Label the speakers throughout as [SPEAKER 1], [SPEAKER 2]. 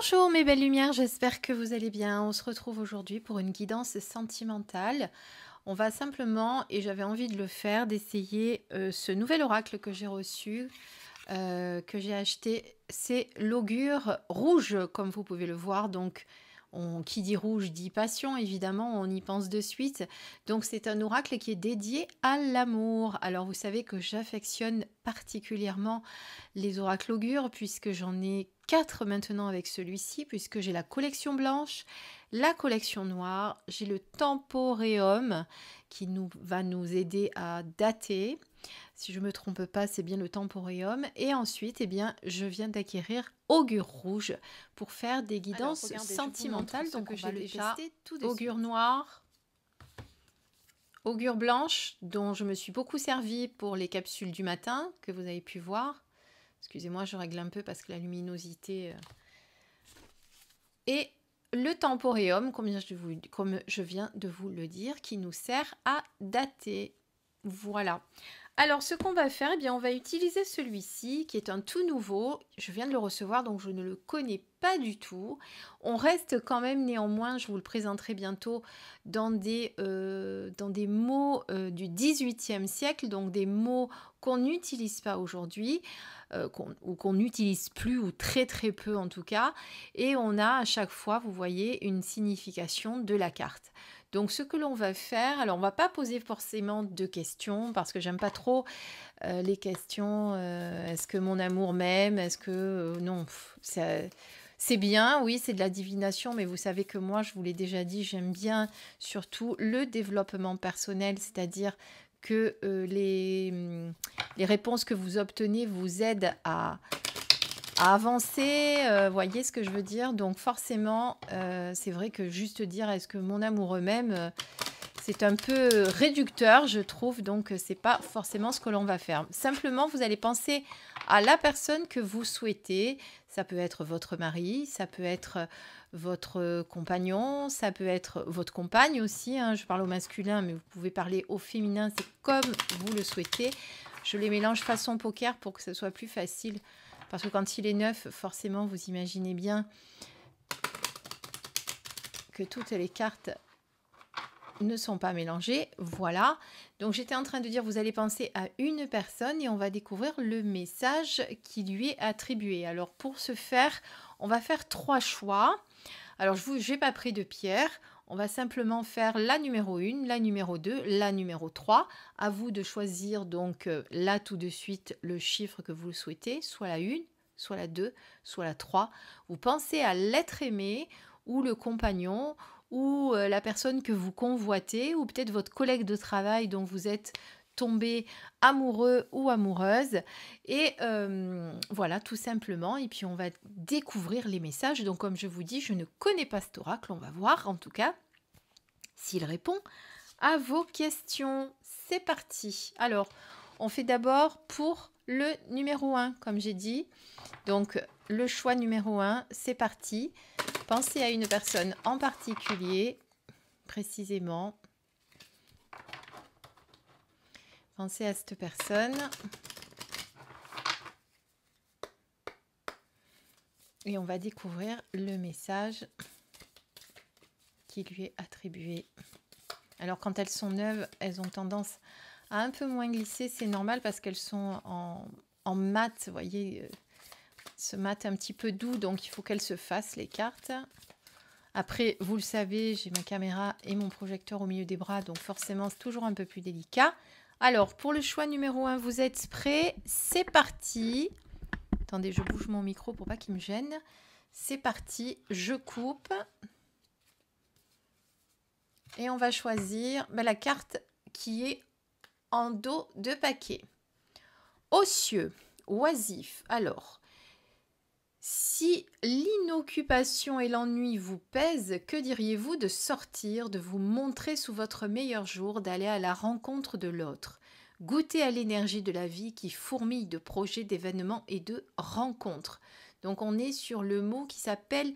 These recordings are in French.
[SPEAKER 1] Bonjour mes belles lumières, j'espère que vous allez bien. On se retrouve aujourd'hui pour une guidance sentimentale. On va simplement, et j'avais envie de le faire, d'essayer ce nouvel oracle que j'ai reçu, que j'ai acheté. C'est l'augure rouge, comme vous pouvez le voir. Donc, qui dit rouge dit passion, évidemment, on y pense de suite. Donc, c'est un oracle qui est dédié à l'amour. Alors, vous savez que j'affectionne particulièrement les oracles augures, puisque j'en ai 4 maintenant avec celui-ci, puisque j'ai la collection blanche, la collection noire, j'ai le temporéum qui va nous aider à dater. Si je ne me trompe pas, c'est bien le temporéum. Et ensuite, eh bien, je viens d'acquérir augure rouge pour faire des guidances sentimentales. Donc, on va le tester tout de suite. Augure noir, augure blanche, dont je me suis beaucoup servie pour les capsules du matin, que vous avez pu voir. Excusez-moi, je règle un peu parce que la luminosité... Et le temporéum, comme je viens de vous le dire, qui nous sert à dater. Voilà. Alors, ce qu'on va faire, eh bien, on va utiliser celui-ci, qui est un tout nouveau. Je viens de le recevoir, donc je ne le connais pas du tout. On reste quand même, néanmoins, je vous le présenterai bientôt, dans des mots du XVIIIe siècle, donc des mots qu'on n'utilise pas aujourd'hui, ou qu'on n'utilise plus, ou très très peu en tout cas. Et on a à chaque fois, vous voyez, une signification de la carte. Donc, ce que l'on va faire, alors on ne va pas poser forcément de questions parce que j'aime pas trop les questions. Est-ce que mon amour m'aime? Est-ce que non, c'est bien, oui, c'est de la divination, mais vous savez que moi, je vous l'ai déjà dit, j'aime bien surtout le développement personnel, c'est-à-dire que les réponses que vous obtenez vous aident à avancer, voyez ce que je veux dire. Donc forcément, c'est vrai que juste dire est-ce que mon amoureux m'aime, c'est un peu réducteur, je trouve. Donc c'est pas forcément ce que l'on va faire. Simplement, vous allez penser à la personne que vous souhaitez. Ça peut être votre mari, ça peut être votre compagnon, ça peut être votre compagne aussi, hein. Je parle au masculin, mais vous pouvez parler au féminin, c'est comme vous le souhaitez. Je les mélange façon poker pour que ce soit plus facile. Parce que quand il est neuf, forcément, vous imaginez bien que toutes les cartes ne sont pas mélangées. Voilà. Donc, j'étais en train de dire, vous allez penser à une personne et on va découvrir le message qui lui est attribué. Alors, pour ce faire, on va faire 3 choix. Alors, je n'ai pas pris de pierre. On va simplement faire la numéro 1, la numéro 2, la numéro 3. À vous de choisir donc là tout de suite le chiffre que vous souhaitez, soit la 1, soit la 2, soit la 3. Vous pensez à l'être aimé ou le compagnon ou la personne que vous convoitez ou peut-être votre collègue de travail dont vous êtes tombé amoureux ou amoureuse. Et voilà, tout simplement. Et puis, on va découvrir les messages. Donc, comme je vous dis, je ne connais pas cet oracle. On va voir, en tout cas, s'il répond à vos questions. C'est parti. Alors, on fait d'abord pour le numéro 1, comme j'ai dit. Donc, le choix numéro 1, c'est parti. Pensez à une personne en particulier, précisément. Pensez à cette personne. Et on va découvrir le message qui lui est attribué. Alors, quand elles sont neuves, elles ont tendance à un peu moins glisser. C'est normal parce qu'elles sont en mat, vous voyez, ce mat un petit peu doux. Donc, il faut qu'elles se fassent, les cartes. Après, vous le savez, j'ai ma caméra et mon projecteur au milieu des bras. Donc, forcément, c'est toujours un peu plus délicat. Alors, pour le choix numéro 1, vous êtes prêts? C'est parti. Attendez, je bouge mon micro pour pas qu'il me gêne. C'est parti, je coupe. Et on va choisir la carte qui est en dos de paquet. Aucieux, oisif. Alors, si l'inoccupation et l'ennui vous pèsent, que diriez-vous de sortir, de vous montrer sous votre meilleur jour, d'aller à la rencontre de l'autre? Goûtez à l'énergie de la vie qui fourmille de projets, d'événements et de rencontres. Donc on est sur le mot qui s'appelle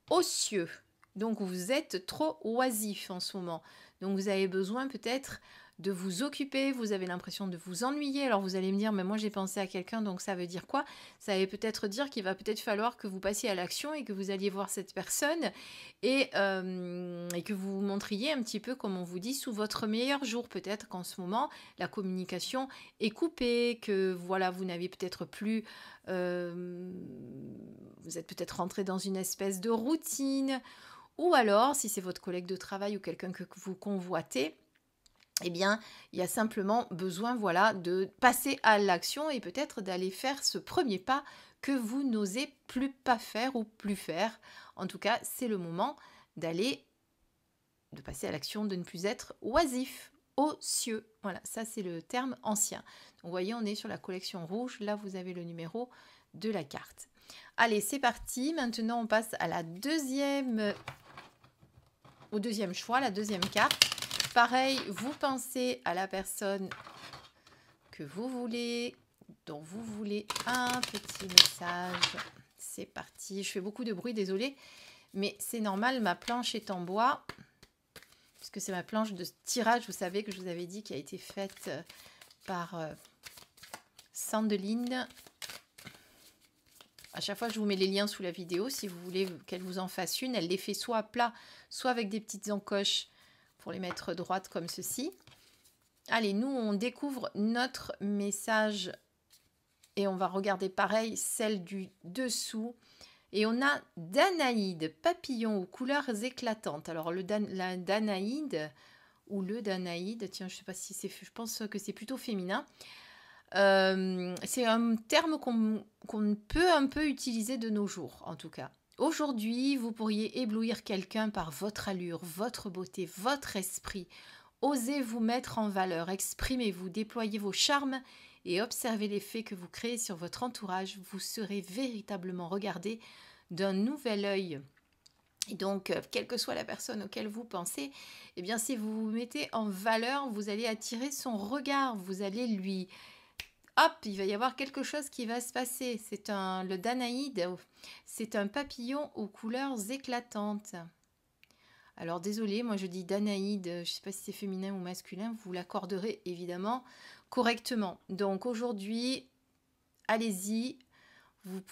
[SPEAKER 1] aucieux. Donc vous êtes trop oisif en ce moment. Donc vous avez besoin peut-être de vous occuper, vous avez l'impression de vous ennuyer. Alors vous allez me dire, mais moi j'ai pensé à quelqu'un, donc ça veut dire quoi? Ça veut peut-être dire qu'il va peut-être falloir que vous passiez à l'action et que vous alliez voir cette personne et que vous vous montriez un petit peu, comme on vous dit, sous votre meilleur jour. Peut-être qu'en ce moment, la communication est coupée, que voilà, vous n'avez peut-être plus... vous êtes peut-être rentré dans une espèce de routine. Ou alors, si c'est votre collègue de travail ou quelqu'un que vous convoitez, eh bien, il y a simplement besoin, voilà, de passer à l'action et peut-être d'aller faire ce premier pas que vous n'osez plus pas faire ou plus faire. En tout cas, c'est le moment de passer à l'action, de ne plus être oisif, ocieux. Voilà, ça c'est le terme ancien. Donc, vous voyez, on est sur la collection rouge. Là, vous avez le numéro de la carte. Allez, c'est parti. Maintenant, on passe à au deuxième choix, la deuxième carte. Pareil, vous pensez à la personne que vous voulez, dont vous voulez un petit message. C'est parti. Je fais beaucoup de bruit, désolé, mais c'est normal, ma planche est en bois, puisque c'est ma planche de tirage, vous savez, que je vous avais dit, qui a été faite par Sandeline. À chaque fois, je vous mets les liens sous la vidéo, si vous voulez qu'elle vous en fasse une. Elle les fait soit à plat, soit avec des petites encoches, pour les mettre droites comme ceci. Allez, nous, on découvre notre message et on va regarder pareil, celle du dessous. Et on a Danaïde, papillon aux couleurs éclatantes. Alors, la Danaïde, ou le Danaïde, tiens, je sais pas si c'est... Je pense que c'est plutôt féminin. C'est un terme qu'on peut un peu utiliser de nos jours, en tout cas. Aujourd'hui, vous pourriez éblouir quelqu'un par votre allure, votre beauté, votre esprit. Osez vous mettre en valeur, exprimez-vous, déployez vos charmes et observez l'effet que vous créez sur votre entourage. Vous serez véritablement regardé d'un nouvel œil. Et donc, quelle que soit la personne auquel vous pensez, eh bien, si vous vous mettez en valeur, vous allez attirer son regard, vous allez lui... Hop, il va y avoir quelque chose qui va se passer. Le Danaïde, c'est un papillon aux couleurs éclatantes. Alors désolé, moi je dis Danaïde, je ne sais pas si c'est féminin ou masculin, vous l'accorderez évidemment correctement. Donc aujourd'hui, allez-y, vous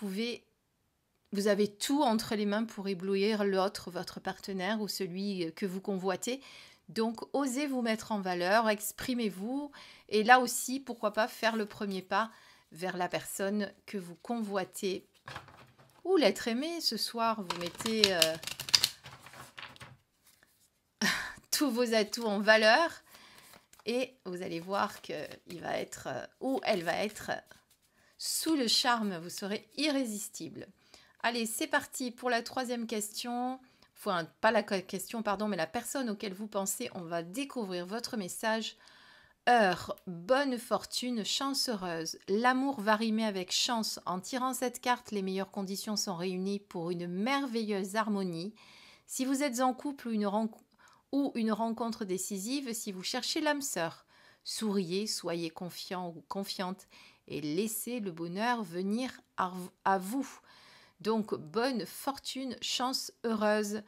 [SPEAKER 1] avez tout entre les mains pour éblouir l'autre, votre partenaire ou celui que vous convoitez. Donc, osez vous mettre en valeur, exprimez-vous. Et là aussi, pourquoi pas faire le premier pas vers la personne que vous convoitez. Ou l'être aimé, ce soir, vous mettez tous vos atouts en valeur. Et vous allez voir qu'il va être, ou elle va être sous le charme. Vous serez irrésistible. Allez, c'est parti pour la troisième question. Enfin, pas la question, pardon, mais la personne auquel vous pensez, on va découvrir votre message. Heure, bonne fortune, chance heureuse. L'amour va rimer avec chance. En tirant cette carte, les meilleures conditions sont réunies pour une merveilleuse harmonie. Si vous êtes en couple ou une rencontre décisive, si vous cherchez l'âme sœur, souriez, soyez confiant ou confiante et laissez le bonheur venir à vous. Donc, bonne fortune, chance heureuse.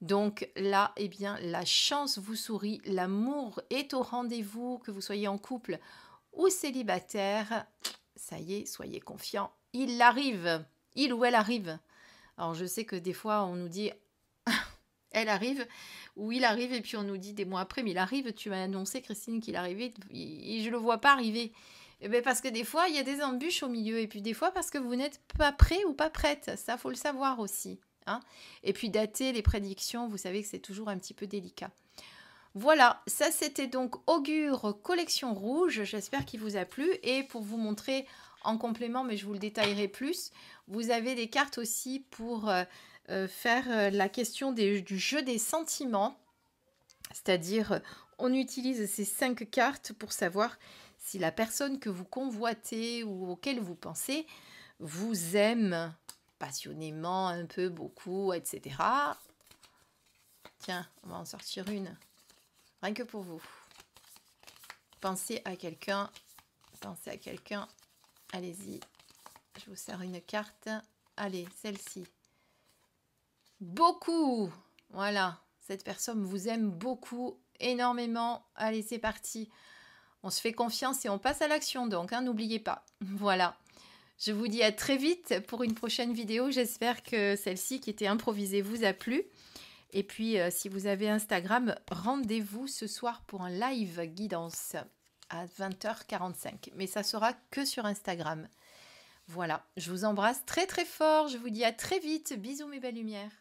[SPEAKER 1] Donc là, eh bien, la chance vous sourit, l'amour est au rendez-vous, que vous soyez en couple ou célibataire. Ça y est, soyez confiants, il arrive, il ou elle arrive. Alors, je sais que des fois, on nous dit elle arrive ou il arrive, et puis on nous dit des mois après, mais il arrive, tu m'as annoncé, Christine, qu'il arrivait, et je ne le vois pas arriver. Eh bien, parce que des fois, il y a des embûches au milieu, et puis des fois, parce que vous n'êtes pas prêt ou pas prête. Ça, faut le savoir aussi. Hein. Et puis, dater les prédictions, vous savez que c'est toujours un petit peu délicat. Voilà, ça c'était donc Augure Collection Rouge. J'espère qu'il vous a plu. Et pour vous montrer en complément, mais je vous le détaillerai plus, vous avez des cartes aussi pour faire la question du jeu des sentiments. C'est-à-dire, on utilise ces 5 cartes pour savoir si la personne que vous convoitez ou auquel vous pensez vous aime passionnément, un peu, beaucoup, etc. Tiens, on va en sortir une. Rien que pour vous. Pensez à quelqu'un. Pensez à quelqu'un. Allez-y. Je vous sers une carte. Allez, celle-ci. Beaucoup. Voilà. Cette personne vous aime beaucoup énormément. Allez, c'est parti. On se fait confiance et on passe à l'action donc, hein, n'oubliez pas. Voilà. Je vous dis à très vite pour une prochaine vidéo. J'espère que celle-ci qui était improvisée vous a plu. Et puis, si vous avez Instagram, rendez-vous ce soir pour un live guidance à 20h45. Mais ça sera que sur Instagram. Voilà, je vous embrasse très très fort. Je vous dis à très vite. Bisous mes belles lumières.